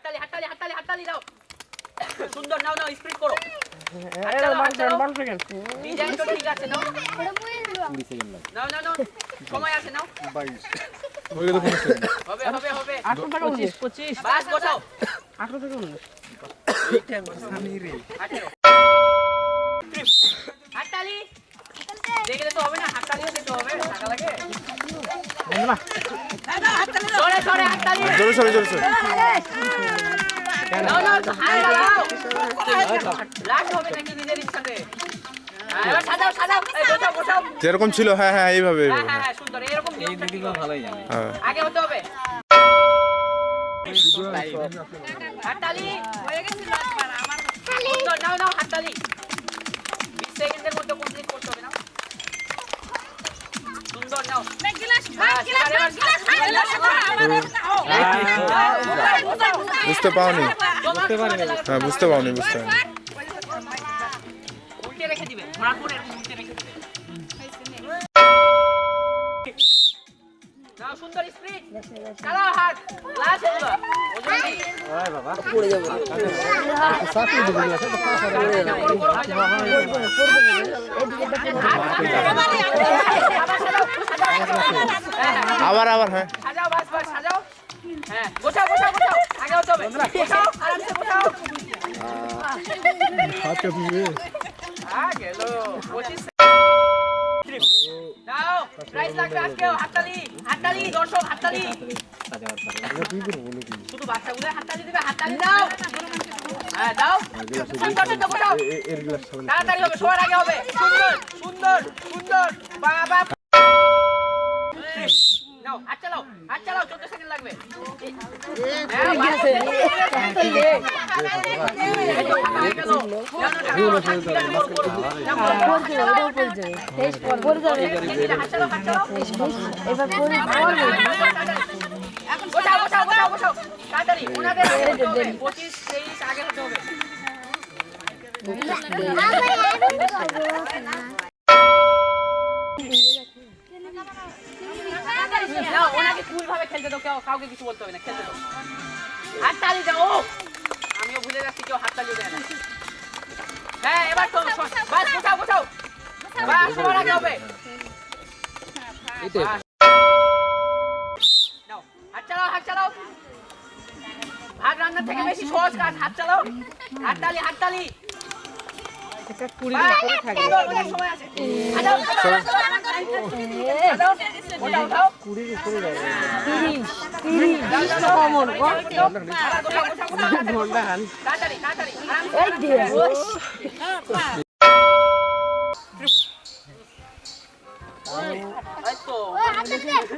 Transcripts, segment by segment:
হাততালি হাততালি হাততালি হাততালি দাও সুন্দর নাও নাও স্পিড করো ডিজাইন তো ঠিক আছে নাও 20 সেকেন্ড লাগে নাও নাও নাও সময় আছে নাও 22 হয়ে গেল 15 সেকেন্ড হবে হবে হবে 18 থেকে 25 বাস বসাও 18 থেকে 19 এইটা বসানি রে হাততালি দেখলে তো হবে না হাততালিও দিতে হবে টাকা লাগে না সরে সরে হাততালি জোরে জোরে নাও নাও হাত দাও লাগ হবে নাকি নিজের ইচ্ছাতে এবার সাজাও সাজাও এই বসাও বসাও যেরকম ছিল হ্যাঁ হ্যাঁ এইভাবে হ্যাঁ হ্যাঁ হ্যাঁ সুন্দর এরকম এই দিদিগুলো ভালোই জানে হ্যাঁ আগে হতে হবে হাততালি হয়ে গেছিল একবার আমার সুন্দর নাও নাও হাততালি 20 সেকেন্ডের মধ্যে কমপ্লিট করতে হবে না সুন্দর নাও বুঝতে পাওনি হ্যাঁ বুঝতে পাওনি উল্টে রেখে দিবে ঘোরার পরে উল্টে রেখে দিবে নাও সুন্দর স্পিড চালাও হাত লাস্ট হলো ওজনই ওই বাবা পড়ে যাবে আবার হ্যাঁ সাজাও বাস বাস সাজাও হ্যাঁ গোছাও গোছাও গোছাও আগে হতে হবে গোছাও আরামসে গোছাও গেল 25 নাও প্রাইস লাগবে আজকেও হাততালি হাততালি দর্শক হাততালি শুধু বাচ্চাগুলো হাততালি দিবে হাততালি দাও হ্যাঁ দাও সুন্দর সুন্দর গোছাও তাড়াতাড়ি হবে সবার আগে হবে সুন্দর সুন্দর সুন্দর বাবা নাও হাত চালাও 14 সেকেন্ড লাগবে তাড়াতাড়ি ওনাদের 25 23 আগে হতে হবে না ওনাকে কুল ভাবে খেলতে দাও কাউকে কিছু বলতে হবে না খেলতে দাও হাততালি দাও আমিও ভুলে যাচ্ছি কেউ হাততালি দেয় না হ্যাঁ এবার তো বাস গোছাও গোছাও বাস সবার আগে হবে নাও হাত চালাও ভাগ রান্না থেকে বেশি সহজ কাজ হাত চালাও হাততালি হাততালি এটা 20 দিন পরে থাকবে অনেক সময় আছে আদাও ওটা উঠাও 20 এর উপরে যাবে 30 কমন ঘন্টা হাল তাড়াতাড়ি তাড়াতাড়ি এই দে এই তো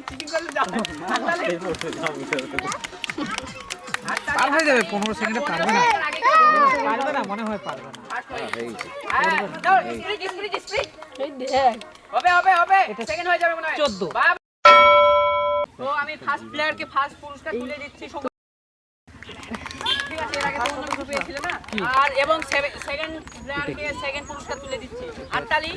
চিটিং করলে যাও পার হয়ে যাবে 15 সেকেন্ডে পারবে না পারবে না মনে হয় পারবে না এই দেখ হবে হবে হবে সেকেন্ড হয়ে যাবে মনে হয় 14 তো আমি ফার্স্ট প্লেয়ারকে ফার্স্ট পুরস্কার তুলে দিচ্ছি ঠিক আছে এর আগে তো অন্য কিছু পেয়েছিল না আর এবং সেকেন্ড প্লেয়ারকে সেকেন্ড পুরস্কার তুলে দিচ্ছি হাততালি